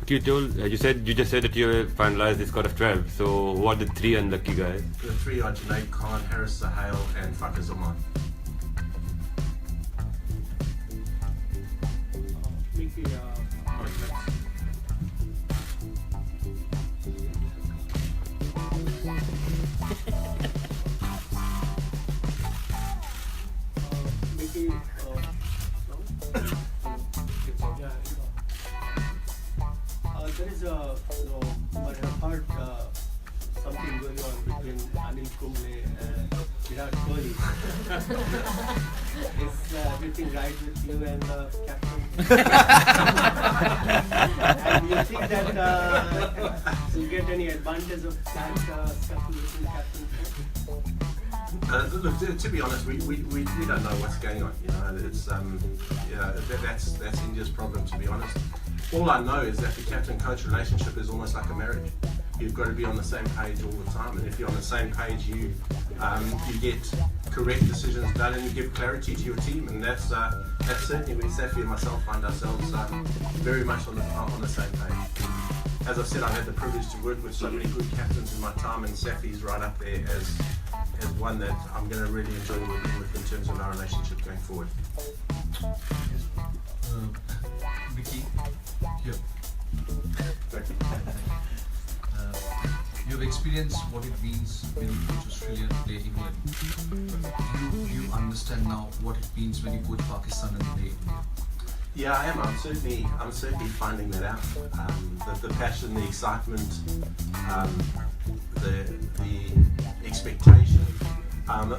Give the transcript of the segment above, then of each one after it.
You just said that you finalized the squad of 12. So who are the three unlucky guys? The three are Junaid Khan, Haris Sahel and Sarfaraz Ahmed. There is I have heard something going on between Anil Kumble and Virat Kohli. Is everything right with you and the captain? And you think that you get any advantage of that scuffle between the captain? Look, to be honest, we don't know what's going on. You know, it's that's India's problem. To be honest, all I know is that the captain-coach relationship is almost like a marriage. You've got to be on the same page all the time, and if you're on the same page, you get correct decisions done and you give clarity to your team, and that's certainly where Safi and myself find ourselves very much on the same page. As I've said, I've had the privilege to work with so many good captains in my time, and Safi's right up there as one that I'm going to really enjoy working with in terms of our relationship going forward. Vicky, here. You've experienced what it means when you coach Australia and play England. Do you understand now what it means when you coach Pakistan and play India? Yeah, I am. I'm certainly finding that out. The passion, the excitement, the expectation.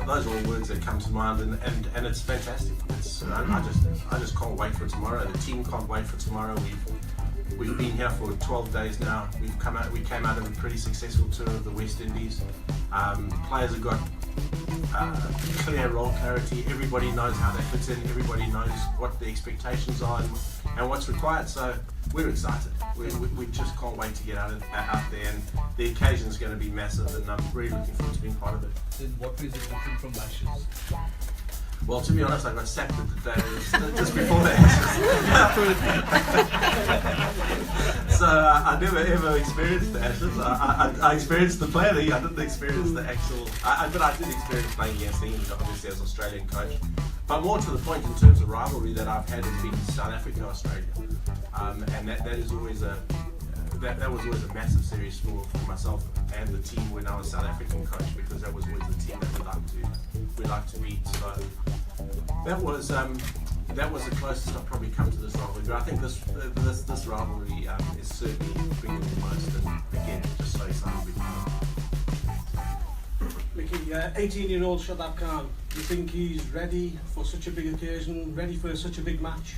Those are all words that come to mind, and it's fantastic. I just can't wait for tomorrow. The team can't wait for tomorrow. We've been here for 12 days now. We came out of a pretty successful tour of the West Indies. Players have got clear role clarity. Everybody knows how they fit in. Everybody knows what the expectations are and what's required. So we're excited. We just can't wait to get out there. And the occasion's going to be massive, and I'm really looking forward to being part of it. Then what is it different from Ashes? Well, to be honest, I got sacked at the day just before the Ashes. So I never ever experienced the Ashes. I experienced the planning. I didn't experience the actual. But I did experience playing against England, obviously as Australian coach. But more to the point, in terms of rivalry that I've had, has been South Africa, Australia, and that is always that was always a massive series for myself and the team when I was South African coach, because that was always the team that we like to beat. So that was the closest I've probably come to this rivalry. But I think this rivalry is certainly bringing the most, and again, just so excited to be part of it. Mickey, 18-year-old Shadab Khan, do you think he's ready for such a big occasion, ready for such a big match?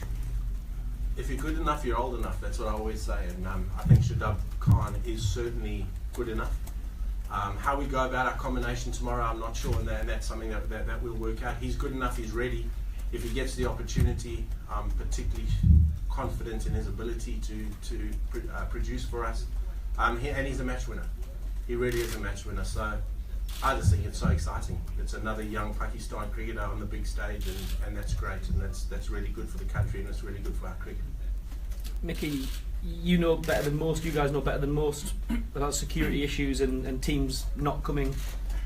If you're good enough, you're old enough. That's what I always say, and I think Shadab Khan is certainly good enough. How we go about our combination tomorrow, I'm not sure, and that's something that we'll work out. He's good enough, he's ready. If he gets the opportunity, I'm particularly confident in his ability to produce for us. And he's a match winner. He really is a match winner. So I just think it's so exciting. It's another young Pakistan cricketer on the big stage, and that's great, and that's really good for the country, and it's really good for our cricket. Mickey, you know better than most, you guys know better than most about security issues and teams not coming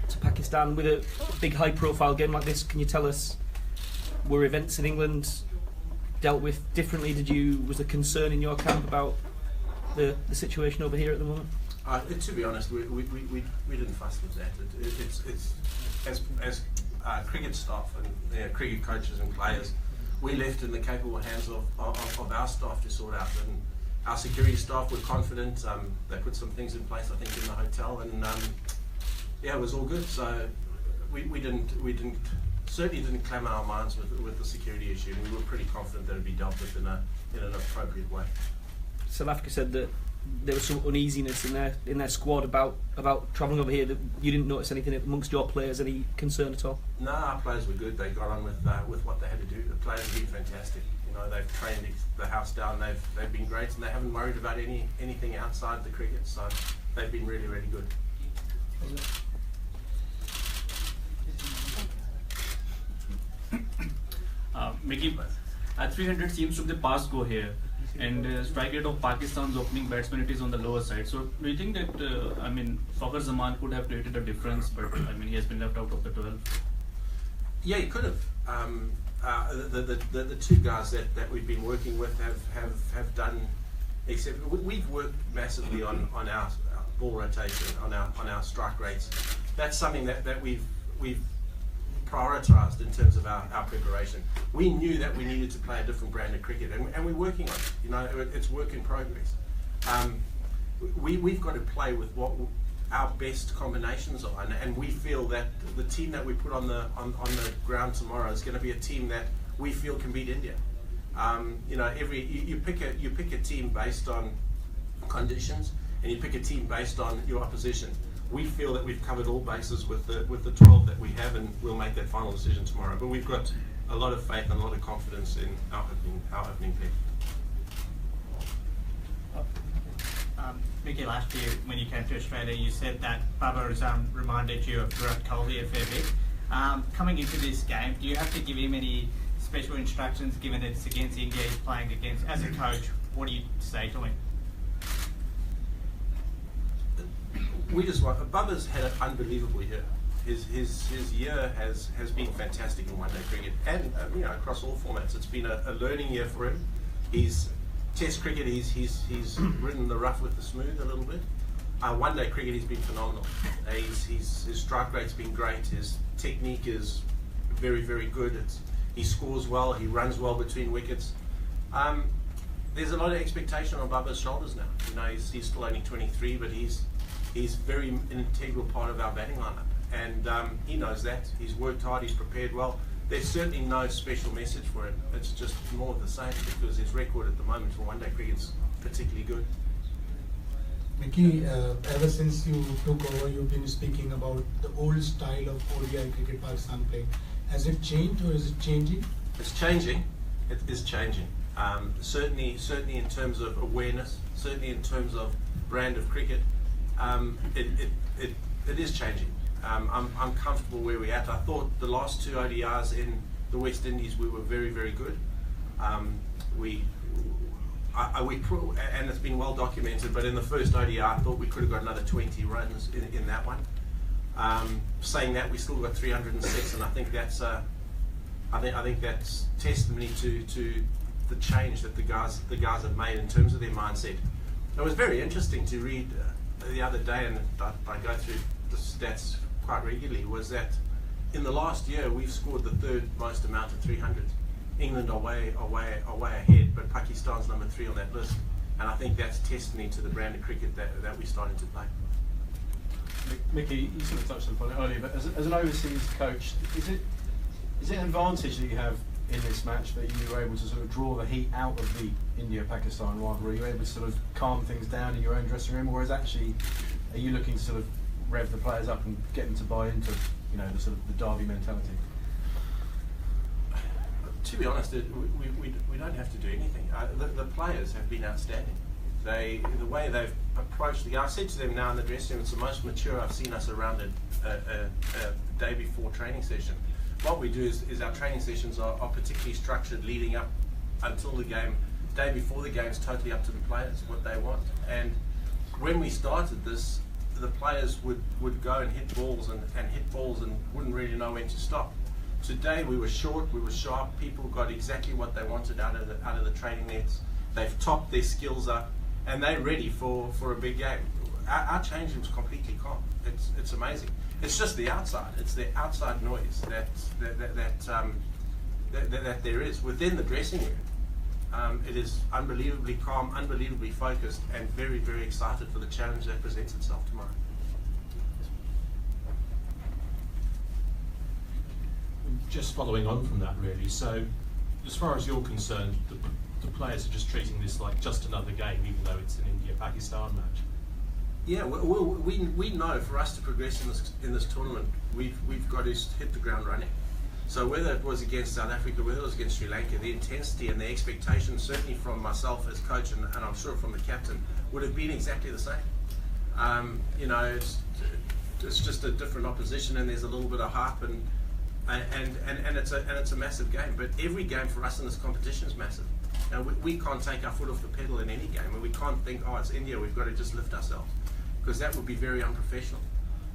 to Pakistan with a big high profile game like this. Can you tell us, were events in England dealt with differently? Was there concern in your camp about the situation over here at the moment? To be honest, we didn't fuss with that. It's as cricket staff and cricket coaches and players, we left in the capable hands of our staff to sort out. And our security staff were confident. They put some things in place, I think, in the hotel, and it was all good. So we certainly didn't clamour our minds with the security issue, and we were pretty confident that it'd be dealt with in an appropriate way. South Africa said that there was some uneasiness in their squad about travelling over here. That you didn't notice anything amongst your players, any concern at all? No, our players were good. They got on with what they had to do. The players have been fantastic. You know, they've trained the house down. They've been great, and they haven't worried about anything outside the cricket. So they've been really, really good. Mickey, 300 teams from the past go here. and strike rate of Pakistan's opening batsman, it is on the lower side. So do you think that Sarfaraz Zaman could have created a difference, but he has been left out of the 12? Yeah, he could have. The two guys that we've been working with have done. Except we've worked massively on our ball rotation, on our strike rates. That's something that we've prioritised in terms of our preparation. We knew that we needed to play a different brand of cricket, and we're working on it. You know, it's work in progress. We've got to play with what our best combinations are, and we feel that the team that we put on the ground tomorrow is going to be a team that we feel can beat India. You know, you pick a team based on conditions, and you pick a team based on your opposition. We feel that we've covered all bases with the 12 that we have, and we'll make that final decision tomorrow. But we've got a lot of faith and a lot of confidence in our opening pick. Mickey, last year when you came to Australia, you said that Babar's reminded you of Virat Kohli a fair bit. Coming into this game, do you have to give him any special instructions, given it's against India he's playing against? As a coach, what do you say to him? Bubba's had an unbelievable year. His year has been fantastic in one-day cricket, and you know, across all formats. It's been a learning year for him. He's Test cricket, he's ridden the rough with the smooth a little bit. One-day cricket, he's been phenomenal. His strike rate's been great. His technique is very, very good. He scores well. He runs well between wickets. There's a lot of expectation on Bubba's shoulders now. You know, he's still only 23, but he's very an integral part of our batting lineup, and he knows that. He's worked hard. He's prepared well. There's certainly no special message for him. It's just more of the same, because his record at the moment for one-day cricket is particularly good. Mickey, ever since you took over, you've been speaking about the old style of ODI cricket Pakistan play. Has it changed, or is it changing? It's changing. It is changing. Certainly in terms of awareness. Certainly in terms of brand of cricket. It is changing. I'm comfortable where we're at. I thought the last two ODIs in the West Indies we were very, very good. And it's been well documented. But in the first ODI, I thought we could have got another 20 runs in that one. Saying that, we still got 306, and I think that's testimony to the change that the guys have made in terms of their mindset. It was very interesting to read the other day, and I go through the stats quite regularly, was that in the last year we've scored the third most amount of 300s. England are way ahead, but Pakistan's number 3 on that list, and I think that's testimony to the brand of cricket that we're starting to play. Mickey, you sort of touched upon it earlier, but as an overseas coach, is it an advantage that you have in this match that you were able to sort of draw the heat out of the India-Pakistan rivalry? Are you able to sort of calm things down in your own dressing room, or are you looking to sort of rev the players up and get them to buy into, you know, the sort of the derby mentality? To be honest, we don't have to do anything. The players have been outstanding. The way they've approached the game, I said to them now in the dressing room, it's the most mature I've seen us around a day before training session. What we do is our training sessions are particularly structured leading up until the game. Day before the game is totally up to the players, what they want. And when we started this, the players would go and hit balls and wouldn't really know when to stop. Today we were short, we were sharp, people got exactly what they wanted out of the training nets. They've topped their skills up, and they're ready for a big game. Our change room's completely calm. It's amazing. It's just the outside. It's the outside noise that there is within the dressing room. It is unbelievably calm, unbelievably focused, and very, very excited for the challenge that presents itself tomorrow. Just following on from that, really. So, as far as you're concerned, the players are just treating this like just another game, even though it's an India-Pakistan match. Yeah, we know for us to progress in this tournament, we've got to hit the ground running. So whether it was against South Africa, whether it was against Sri Lanka, the intensity and the expectation, certainly from myself as coach, and I'm sure from the captain, would have been exactly the same. You know, it's just a different opposition, and there's a little bit of hype, and it's a massive game. But every game for us in this competition is massive. Now, we can't take our foot off the pedal in any game, and we can't think, oh, it's India, we've got to just lift ourselves, because that would be very unprofessional.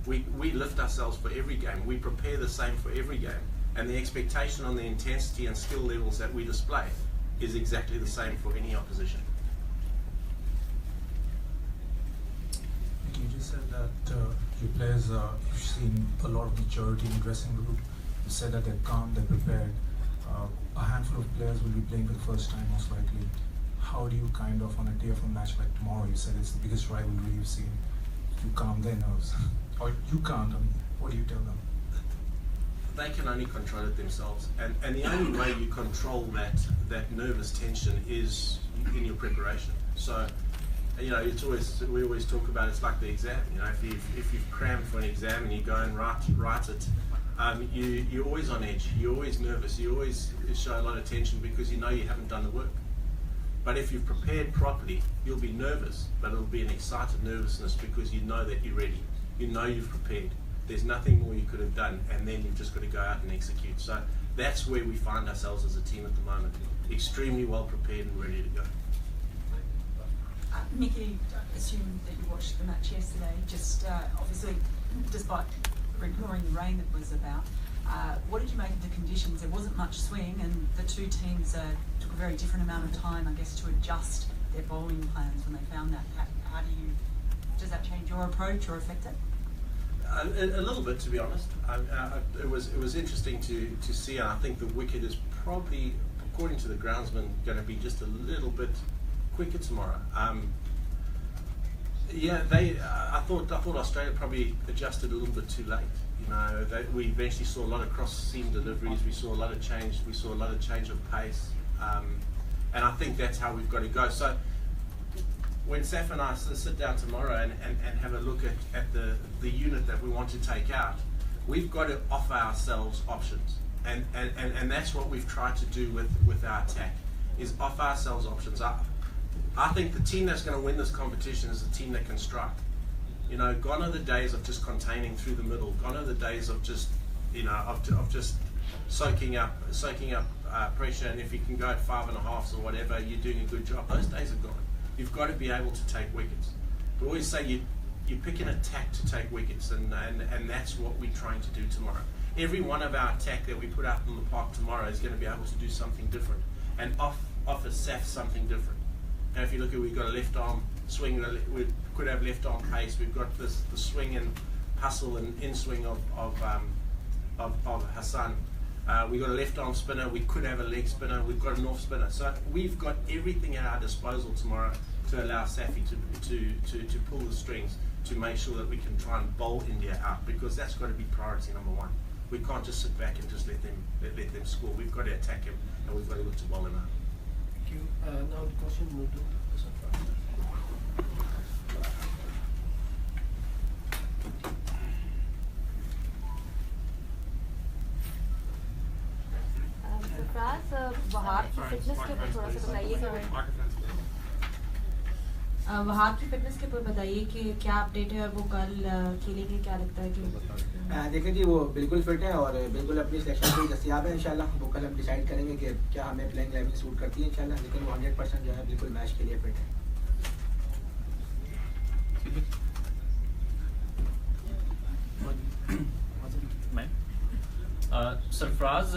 We lift ourselves for every game. We prepare the same for every game, and the expectation on the intensity and skill levels that we display is exactly the same for any opposition. You just said that your players, you've seen a lot of maturity in the dressing room. You said that they're calm, they're prepared. A handful of players will be playing for the first time, most likely. How do you kind of, on a day of a match like tomorrow, you said it's the biggest rivalry you've seen, you calm their nerves? Or you can't, I mean, what do you tell them? They can only control it themselves, and the only way you control that nervous tension is in your preparation. So, you know, we always talk about it's like the exam. You know, if you've crammed for an exam and you go and write it, you're always on edge. You're always nervous. You always show a lot of tension because you know you haven't done the work. But if you've prepared properly, you'll be nervous, but it'll be an excited nervousness because you know that you're ready. You know you've prepared. There's nothing more you could have done, and then you've just got to go out and execute. So that's where we find ourselves as a team at the moment. Extremely well prepared and ready to go. Mickey, I assume that you watched the match yesterday, just obviously, despite ignoring the rain that was about, what did you make of the conditions? There wasn't much swing, and the two teams took a very different amount of time, I guess, to adjust their bowling plans when they found that. How does that change your approach or affect it? A little bit, to be honest. It was interesting to see, and I think the wicket is probably, according to the groundsman, going to be just a little bit quicker tomorrow. I thought Australia probably adjusted a little bit too late. You know, we eventually saw a lot of cross-seam deliveries. We saw a lot of change. We saw a lot of change of pace, and I think that's how we've got to go. So when Saf and I sit down tomorrow and have a look at the unit that we want to take out, we've got to offer ourselves options, and that's what we've tried to do with our attack, is offer ourselves options. I think the team that's going to win this competition is the team that can strike. You know, gone are the days of just containing through the middle. Gone are the days of just, you know, of just soaking up pressure. And if you can go at 5.5s or whatever, you're doing a good job. Those days are gone. You've got to be able to take wickets. We always say you pick an attack to take wickets, and that's what we're trying to do tomorrow. Every one of our attack that we put out in the park tomorrow is going to be able to do something different and offer Saf something different. Now, if you look at, we've got a left arm swing, we could have left arm pace. We've got the swing and hustle and in swing of Hassan. We've got a left arm spinner. We could have a leg spinner. We've got an off spinner. So we've got everything at our disposal tomorrow to allow Safi to pull the strings to make sure that we can try and bowl India out, because that's got to be priority number one. We can't just sit back and just let them score. We've got to attack him, and we've got to look to bowl him out. Thank you. Now the question moved to Sarfaraz, Wahab की fitness के ऊपर थोड़ा सा बताइए वहाब की fitness के ऊपर बताइए कि क्या अपडेट है और वो कल खेलेंगे, क्या लगता है कि देखिए जी, वो बिल्कुल फिट है और बिल्कुल अपनी सिलेक्शन पे दस्तियाब है। इंशाल्लाह वो कल हम डिसाइड करेंगे कि क्या हमें प्लेइंग 11 सूट करती है इंशाल्लाह, लेकिन वो 100% जो है बिल्कुल मैच के लिए फिट है। सरफराज,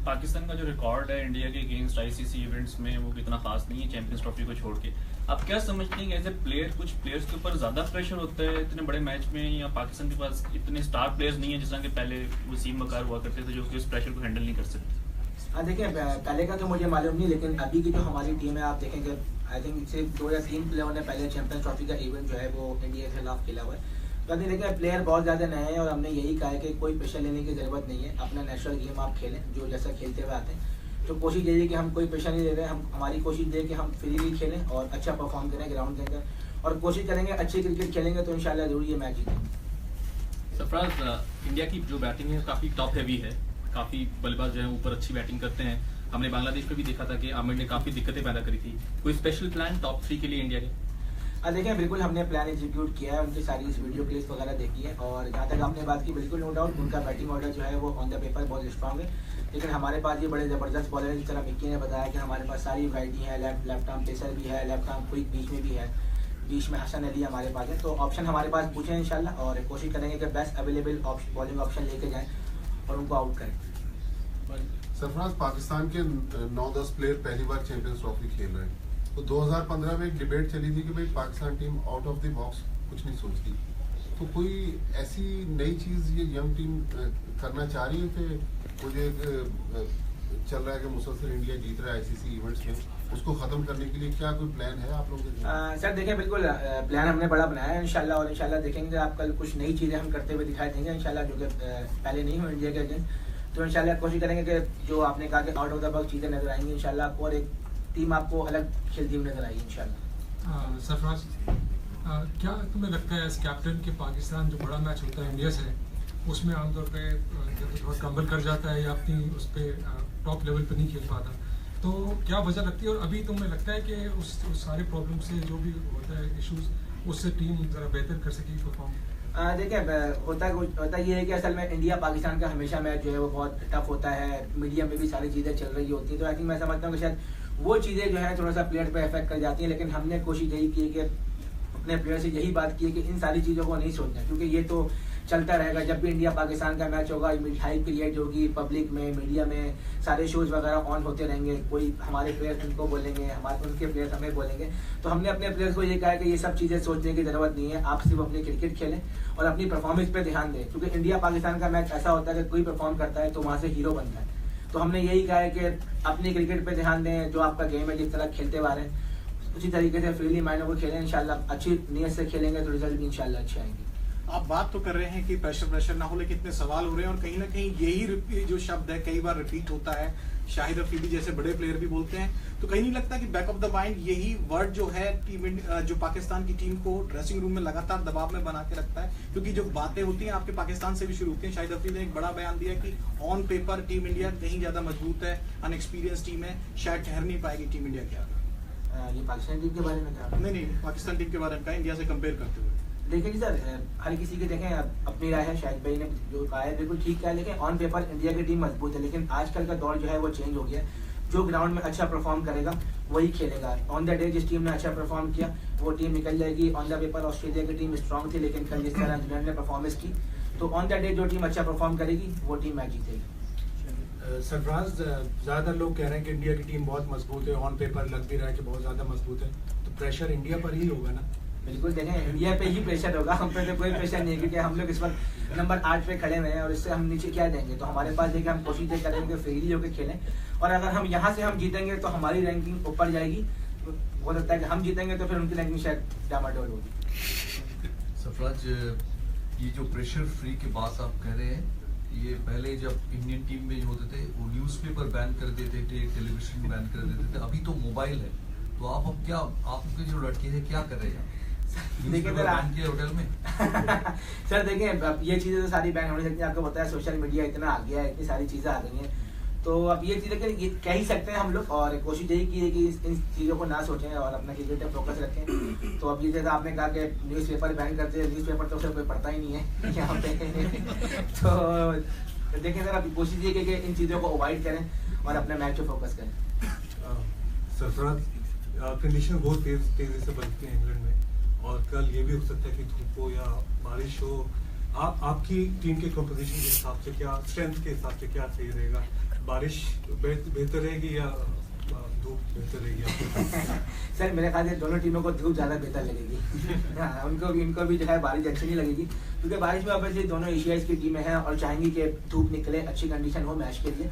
पाकिस्तान का जो रिकॉर्ड है इंडिया के अगेंस्ट आईसीसी इवेंट्स में वो कितना खास नहीं है, चैंपियंस ट्रॉफी को छोड़ के। आप क्या समझते हैं एज ए प्लेयर, कुछ प्लेयर्स के ऊपर ज़्यादा प्रेशर होता है इतने बड़े मैच में, या पाकिस्तान के पास इतने स्टार प्लेयर्स नहीं है जिस तरह के पहले वसीम वकार हुआ करते थे जो कि उस प्रेशर को हैंडल नहीं कर सकते? हाँ देखिए, पहले का तो मुझे मालूम नहीं, लेकिन अभी की जो हमारी टीम है आप देखेंगे, आई थिंक सिर्फ 2 या 3 प्लेयरों ने पहले चैंपियंस ट्रॉफी का इवेंट जो है वो इंडिया के खिलाफ खेला हुआ है। तो अभी देखिए प्लेयर बहुत ज़्यादा नए हैं और हमने यही कहा है कि कोई प्रेशर लेने की ज़रूरत नहीं है, अपना नेचुरल गेम आप खेलें जो जैसा खेलते हुए आते हैं। तो कोशिश यही है कि हम कोई प्रेशर नहीं ले रहे हैं, हमारी कोशिश ये है कि हम फ्रीली खेलें और अच्छा परफॉर्म करें ग्राउंड के अंदर, और कोशिश करेंगे अच्छी क्रिकेट खेलेंगे तो इंशाल्लाह जरूर ये मैच जीतेंगे। सरफराज, इंडिया की जो बैटिंग है काफ़ी टॉप हैवी है, काफ़ी बल्लेबाज जो है ऊपर अच्छी बैटिंग करते हैं। हमने बांग्लादेश में भी देखा था कि आमिर ने काफ़ी दिक्कतें पैदा करी थी। कोई स्पेशल प्लान टॉप 3 के लिए इंडिया के? देखिए बिल्कुल हमने प्लान एग्जीक्यूट किया है, उनकी सारी इस वीडियो क्लिप्स वगैरह देखी है, और जहाँ तक आपने बात की बिल्कुल नो डाउट उनका बैटिंग ऑर्डर जो है वो ऑन द पेपर बहुत स्ट्रॉन्ग है, लेकिन हमारे पास ये बड़े ज़बरदस्त बॉलर हैं। जिस तरह मिक्की ने बताया कि हमारे पास सारी वैरायटी है, लेफ्ट आर्म पेसर भी है, लेफ्ट आर्म क्विक बीच में भी है, बीच में हसन अली हमारे पास है, तो ऑप्शन हमारे पास पूछे इंशाल्लाह, और कोशिश करेंगे कि बेस्ट अवेलेबल बॉलिंग ऑप्शन लेके जाएँ और उनको आउट करें। सरफराज, पाकिस्तान के 9-10 प्लेयर पहली बार चैंपियंस ट्रॉफी खेल रहे हैं, तो 2015 में एक डिबेट चली थी कि भाई Pakistan team out of the box कुछ नहीं सोचती, तो कोई ऐसी नई चीज़ ये यंग टीम करना चाह रही है कि मुझे चल रहा है कि मुसलसल इंडिया जीत रहा है आईसीसी इवेंट्स में, उसको ख़त्म करने के लिए क्या कोई प्लान है आप लोगों के? सर देखिए बिल्कुल प्लान हमने बड़ा बनाया है इंशाल्लाह, और इंशाल्लाह देखेंगे आप कल कुछ नई चीज़ें हम करते हुए दिखाई देंगे इंशाल्लाह, जो कि पहले नहीं हो इंडिया के अगेंस्ट। तो इंशाल्लाह कोशिश करेंगे कि जो आपने कहा कि आउट ऑफ द बॉक्स चीज़ें नजर आएंगी इंशाल्लाह आपको, और एक टीम आपको अलग खेलती हुई नजर आएगी इंशाल्लाह। सरफराज, क्या तुम्हें लगता है एज कैप्टन कि पाकिस्तान जो बड़ा मैच होता है इंडिया से, उसमें आमतौर पे जब थोड़ा कंबल कर जाता है या अपनी उस पर टॉप लेवल पे नहीं खेल पाता, तो क्या वजह लगती है? और अभी तुम्हें लगता है कि उस सारे प्रॉब्लम से जो भी होता है इश्यूज, उससे टीम ज़रा बेहतर कर सकेगी परफॉर्म? देखिए होता ये है कि असल में इंडिया पाकिस्तान का हमेशा मैच जो है वो बहुत टफ होता है, मीडिया में भी सारी चीज़ें चल रही होती हैं, तो आई थिंक मैं समझता हूँ कि शायद वो चीज़ें जो है थोड़ा सा प्लेयर पे इफेक्ट कर जाती हैं, लेकिन हमने कोशिश यही की है कि अपने प्लेयर से यही बात की है कि इन सारी चीज़ों को नहीं सोचना, क्योंकि ये तो चलता रहेगा। जब भी इंडिया पाकिस्तान का मैच होगा, हाई क्रिएट होगी पब्लिक में, मीडिया में, सारे शोज वगैरह ऑन होते रहेंगे, कोई हमारे प्लेयर्स उनको बोलेंगे, हमारे उनके प्लेयर्स हमें बोलेंगे, तो हमने अपने प्लेयर्स को ये कहा है कि ये सब चीज़ें सोचने की ज़रूरत नहीं है, आप सिर्फ अपनी क्रिकेट खेलें और अपनी परफॉर्मेंस पे ध्यान दें, क्योंकि इंडिया पाकिस्तान का मैच ऐसा होता है कि कोई परफॉर्म करता है तो वहाँ से हीरो बनता है। तो हमने यही कहा है कि अपनी क्रिकेट पे ध्यान दें, जो आपका गेम है जिस तरह खेलते आ रहे हैं उसी तरीके से फ्रीली माइंड को खेलें, इंशाल्लाह अच्छी नीयत से खेलेंगे तो रिजल्ट भी इंशाल्लाह अच्छे आएंगे। आप बात तो कर रहे हैं कि प्रेशर ना हो, लेकिन इतने सवाल हो रहे हैं और कहीं ना कहीं यही जो शब्द है कई बार रिपीट होता है, शाहिद अफरीदी जैसे बड़े प्लेयर भी बोलते हैं, तो कहीं नहीं लगता कि बैक ऑफ द माइंड यही वर्ड जो है टीम जो पाकिस्तान की टीम को ड्रेसिंग रूम में लगातार दबाव में बना के रखता है? क्योंकि जो बातें होती हैं आपके पाकिस्तान से भी शुरू होती हैं। शाहिद अफरीदी ने एक बड़ा बयान दिया कि ऑन पेपर टीम इंडिया कहीं ज्यादा मजबूत है, अनएक्सपीरियंस टीम है, शायद ठहर नहीं पाएगी टीम इंडिया के आगे। ये पाकिस्तान टीम के बारे में था? नहीं, पाकिस्तान टीम के बारे में कहा, इंडिया से कंपेयर करते हुए। देखिए सर, हर किसी की देखें अपनी राय है, शाहिद भाई ने जो कहा है बिल्कुल ठीक है, लेकिन ऑन पेपर इंडिया की टीम मजबूत है, लेकिन आजकल का दौर जो है वो चेंज हो गया है, जो ग्राउंड में अच्छा परफॉर्म करेगा वही खेलेगा। ऑन द डे जिस टीम ने अच्छा परफॉर्म किया वो टीम निकल जाएगी। ऑन द पेपर ऑस्ट्रेलिया की टीम स्ट्रॉन्ग थी, लेकिन कल जिस तरह इंग्लैंड ने परफॉर्मेंस की, तो ऑन द डे जो टीम अच्छा परफॉर्म करेगी वो टीम मैच जीतेगी। सरफराज, ज़्यादातर लोग कह रहे हैं कि इंडिया की टीम बहुत मजबूत है, ऑन पेपर लग भी रहा है कि बहुत ज़्यादा मजबूत है, तो प्रेशर इंडिया पर ही होगा ना? बिल्कुल, देखें इंडिया पे ही प्रेशर होगा, हम पे तो कोई प्रेशर नहीं है, क्योंकि हम लोग इस वक्त नंबर 8 पे खड़े हुए हैं और इससे हम नीचे क्या देंगे। तो हमारे पास देखिए हम कोशिश करेंगे फ्रीली होकर खेलें, और अगर हम यहाँ से हम जीतेंगे तो हमारी रैंकिंग ऊपर जाएगी, हो सकता है कि हम जीतेंगे तो फिर उनकी रैंकिंग शायद डामाडोल होगी। सरफराज, ये जो प्रेशर फ्री की बात आप कह रहे हैं, ये पहले जब इंडियन टीम में होते थे वो न्यूज़पेपर बैन कर देते थे, टेलीविजन बैन कर देते थे, अभी तो मोबाइल है, तो आप अब क्या, आपके जो लड़के हैं क्या कर रहे हैं? देखिए सर, होटल में सर देखिए ये चीज़ें तो सारी बैन होनी चाहिए, आपको पता है सोशल मीडिया इतना आ गया है, इतनी सारी चीज़ें आ गई हैं, तो अब ये चीज़ें कह ही सकते हैं हम लोग, और कोशिश यही की है कि इन चीज़ों को ना सोचें और अपना क्रिकेट पे फोकस रखें। तो अब ये जैसा आपने कहा कि न्यूज़पेपर बैन करते हैं, न्यूज़पेपर तो सिर्फ कोई पढ़ता ही नहीं है यहाँ पे तो देखिए सर, अब कोशिश ये कि इन चीज़ों को अवॉइड करें और अपने मैच पे फोकस करें। सरफराज, कंडीशन बहुत तेज़ी से बनती है इंग्लैंड में, और कल ये भी हो सकता है कि धूप हो या बारिश हो, आपकी टीम के कंपोजिशन के हिसाब से क्या, स्ट्रेंथ के हिसाब से क्या सही रहेगा? बारिश बेहतर रहेगी या धूप बेहतर रहेगी? सर मेरे ख्याल से दोनों टीमों को धूप ज़्यादा बेहतर लगेगी। हाँ, इनको भी जो है बारिश अच्छी नहीं लगेगी, क्योंकि बारिश में ऑब्वियसली दोनों एशियाज़ की टीमें हैं और चाहेंगी कि धूप निकले, अच्छी कंडीशन हो मैच के लिए।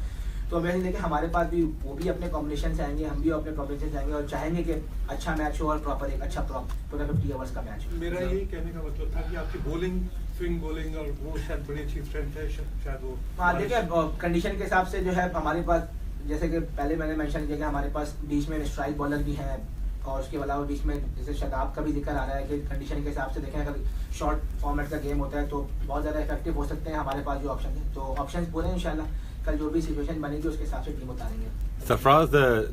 तो वैसे देखिए हमारे पास भी वो भी अपने कॉम्बिनेशन से आएंगे, हम भी अपने कॉम्बिनेशन से आएंगे और चाहेंगे कि अच्छा मैच हो और प्रॉपर एक अच्छा पूरा 50 ओवर्स का मैच हो। मेरा यही कहने का मतलब था कि आपकी बॉलिंग, स्विंग बॉलिंग, और वो शायद बड़ी अच्छी स्ट्रेंथ है, शायद वो। हाँ देखिए, कंडीशन के हिसाब से जो है हमारे पास, जैसे कि पहले मैंने मेंशन किया कि हमारे पास बीच में स्ट्राइक बॉलर भी हैं, और उसके अलावा बीच में जैसे शदाब का भी जिक्र आ रहा है कि कंडीशन के हिसाब से देखें, अगर शॉर्ट फॉर्मेट का गेम होता है तो बहुत ज़्यादा इफेक्टिव हो सकते हैं हमारे पास जो ऑप्शन है। तो ऑप्शन पूरे हैं इंशाल्लाह, कल जो भी सिचुएशन बनेगी उसके हिसाब से टीम उतारेंगे। सरफराज,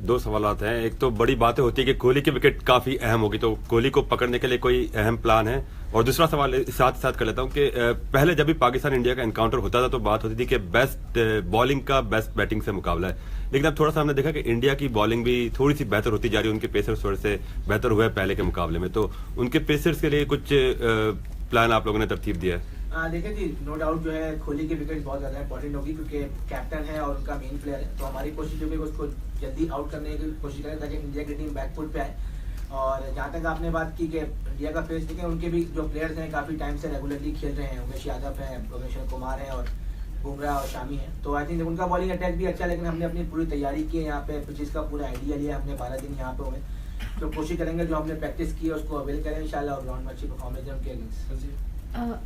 दो सवालात हैं। एक तो बड़ी बातें होती है कि कोहली की विकेट काफ़ी अहम होगी, तो कोहली को पकड़ने के लिए कोई अहम प्लान है? और दूसरा सवाल साथ साथ कर लेता हूं कि पहले जब भी पाकिस्तान इंडिया का एनकाउंटर होता था तो बात होती थी कि बेस्ट बॉलिंग का बेस्ट बैटिंग से मुकाबला है, लेकिन अब थोड़ा सा हमने देखा कि इंडिया की बॉलिंग भी थोड़ी सी बेहतर होती जा रही है, उनके पेसर्स थोड़े से बेहतर हुए पहले के मुकाबले में, तो उनके पेसर्स के लिए कुछ प्लान आप लोगों ने तरतीब दिया है? देखिए जी, नो डाउट जो है कोहली की विकेट बहुत ज़्यादा इंपॉर्टेंट होगी क्योंकि कैप्टन है और उनका मेन प्लेयर है, तो हमारी कोशिश होगी उसको जल्दी आउट करने की कोशिश करें ताकि इंडिया की टीम बैकफुट पे आए। और जहाँ तक आपने बात की कि इंडिया का फेस देखें, उनके भी जो प्लेयर्स हैं काफ़ी टाइम से रेगुलरली खेल रहे हैं, उमेश यादव हैं, भुवनेश्वर कुमार हैं और बुमराह और शामी हैं, तो आई थिंक उनका बॉलिंग अटैक भी अच्छा है, लेकिन हमने अपनी पूरी तैयारी की है यहाँ पे, पिचेस का पूरा आइडिया लिया, हमने 12 दिन यहाँ पे हुए, तो कोशिश करेंगे जो हमने प्रैक्टिस की है उसको अवेल करें इंशाल्लाह और ग्राउंड में अच्छी परफॉर्मेंस दें उनके अगेंस्ट।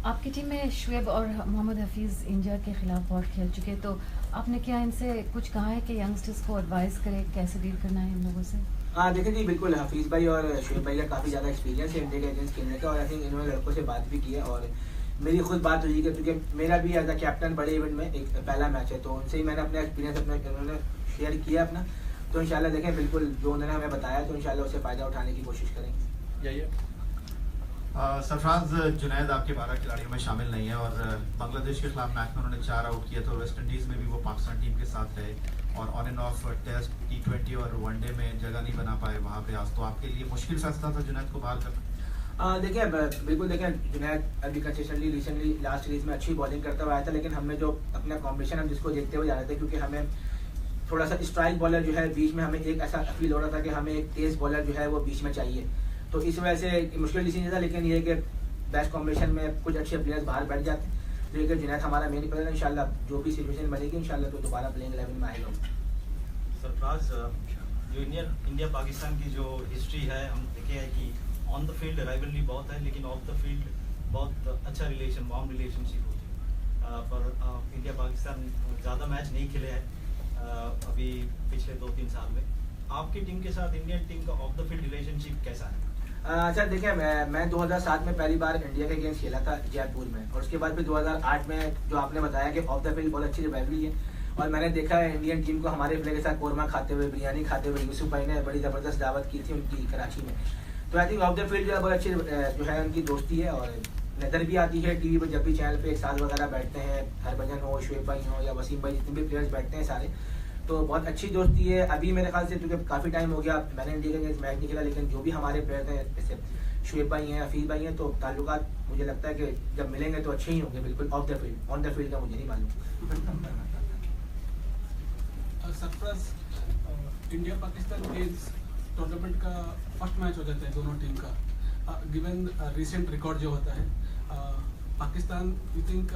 आपकी टीम में शुएब और मोहम्मद हफीज़ इंडिया के खिलाफ बहुत खेल चुके, तो आपने क्या इनसे कुछ कहा है कि यंगस्टर्स को एडवाइस करें कैसे डील करना है इन लोगों से? देखिए जी, बिल्कुल हफीज़ भाई और शुएब भाई का काफ़ी ज़्यादा एक्सपीरियंस है इंडिया के अगेंस्ट खेलने का, और आई थिंक इन्होंने लड़कों से बात भी की है और मेरी खुद बात हुई है क्योंकि मेरा भी एज अ कैप्टन बड़े इवेंट में एक पहला मैच है, तो उनसे ही मैंने अपना एक्सपीरियंस उन्होंने शेयर किया अपना, तो इंशाल्लाह देखें बिल्कुल जो उन्होंने हमें बताया तो इंशाल्लाह उससे फ़ायदा उठाने की कोशिश करेंगे। सरफराज, जुनैद आपके 12 खिलाड़ियों में शामिल नहीं है और बांग्लादेश के खिलाफ मैच में उन्होंने 4 आउट किया था, वेस्ट इंडीज़ में भी वो पाकिस्तान टीम के साथ रहे और on end of test, T20 और वनडे में जगह नहीं बना पाए वहाँ पे आज, तो आपके लिए मुश्किल फैसला था जुनैद को बाहर करना? देखिए बिल्कुल, देखें जुनैद अभी कंसिस्टेंटली रिसेंटली लास्ट सीरीज में अच्छी बॉलिंग करता हुआ आया था, लेकिन हमने जो अपना कॉम्बिनेशन हम जिसको देखते हुए जा रहे थे, क्योंकि हमें थोड़ा सा स्ट्राइक बॉलर जो है बीच में, हमें एक ऐसा फील हो रहा था कि हमें एक तेज़ बॉलर जो है वो बीच में चाहिए, तो इस वजह से मुश्किल डिसीजन था, लेकिन ये कि बेस्ट कॉम्बिनेशन में कुछ अच्छे प्लेयर्स बाहर बैठ जाते हैं, लेकिन जुनैद हमारा मेन प्लेयर है, इंशाल्लाह जो भी सिचुएशन बनेगी इंशाल्लाह तो दोबारा प्लेइंग 11 में आएगा। सरफराज, जो इंडिया पाकिस्तान की जो हिस्ट्री है, हम देखे हैं कि ऑन द फील्ड राइवलरी बहुत है, लेकिन ऑफ द फील्ड बहुत अच्छा रिलेशन, वार्म रिलेशनशिप होती है, पर इंडिया पाकिस्तान ज़्यादा मैच नहीं खेले हैं अभी पिछले 2-3 साल में। आपकी टीम के साथ इंडियन टीम का ऑफ द फील्ड रिलेशनशिप कैसा है? अच्छा देखिए, मैं 2007 में पहली बार इंडिया के अगेंस्ट खेला था जयपुर में, और उसके बाद फिर 2008 में जो आपने बताया कि ऑफ द फील्ड बहुत अच्छी रिवाइवरी है, और मैंने देखा है इंडियन टीम को हमारे प्लेयर के साथ कोरमा खाते हुए, बिरयानी खाते हुए, यूसुफ भाई ने बड़ी ज़बरदस्त दावत की थी उनकी कराची में, तो I think of the field जो है बहुत अच्छी जो है उनकी दोस्ती है, और नज़र भी आती है टीवी पर जब भी चैनल पे एक साथ वगैरह बैठते हैं, हरभजन हो, शुएब भाई हो या वसीम भाई, जितने भी प्लेयर्स बैठते हैं सारे, तो बहुत अच्छी दोस्ती है। अभी मेरे ख्याल से क्योंकि काफ़ी टाइम हो गया मैंने इंडिया के अगेंस्ट मैच नहीं खेला, लेकिन जो भी हमारे प्लेयर हैं जैसे शुएब भाई हैं, हफीज़ भाई हैं, तो ताल्लुकात मुझे लगता है कि जब मिलेंगे तो अच्छे ही होंगे, बिल्कुल of the field, on the field का मुझे नहीं मालूम। सरफराज, इंडिया पाकिस्तान इस टूर्नामेंट का फर्स्ट मैच हो जाता है दोनों टीम का, गिवन रिसेंट रिकॉर्ड जो होता है, पाकिस्तान यू थिंक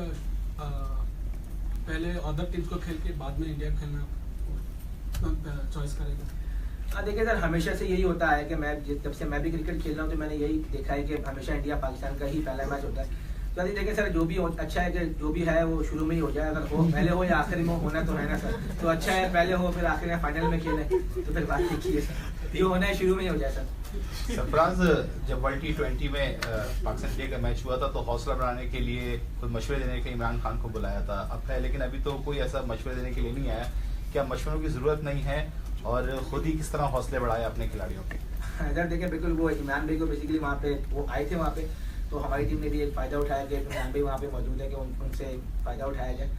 पहले अदर टीम्स को खेल के बाद में इंडिया खेलना चॉइस करेगा? देखिए सर, हमेशा से यही होता है कि मैं जब से मैं भी क्रिकेट खेल रहा हूँ तो मैंने यही देखा है कि हमेशा इंडिया पाकिस्तान का ही पहला मैच होता है, तो देखिए सर जो भी अच्छा है कि जो भी है वो शुरू में ही हो जाए, अगर हो पहले हो या आखिरी में होना तो है ना सर, तो अच्छा है पहले हो फिर आखिर में फाइनल में खेलें, तो फिर बात देखिए सर, ये होना है शुरू में ही हो जाए सर। सरफराज, जब वर्ल्ड T20 में पाकिस्तान इंडिया का मैच हुआ था तो हौसला बढ़ाने के लिए कुछ मशवरे देने के लिए इमरान खान को बुलाया था, अब है लेकिन अभी तो कोई ऐसा मशवरे देने के लिए नहीं आया, क्या मशवरों की ज़रूरत नहीं है और खुद ही किस तरह हौसले बढ़ाए अपने खिलाड़ियों के? अगर देखिए बिल्कुल वो इमरान भाई को बेसिकली वहाँ पे वो आए थे वहाँ पे, तो हमारी टीम ने भी एक फ़ायदा उठाया कि इमरान भाई वहाँ पे मौजूद है कि उनसे फ़ायदा उठाया जाए,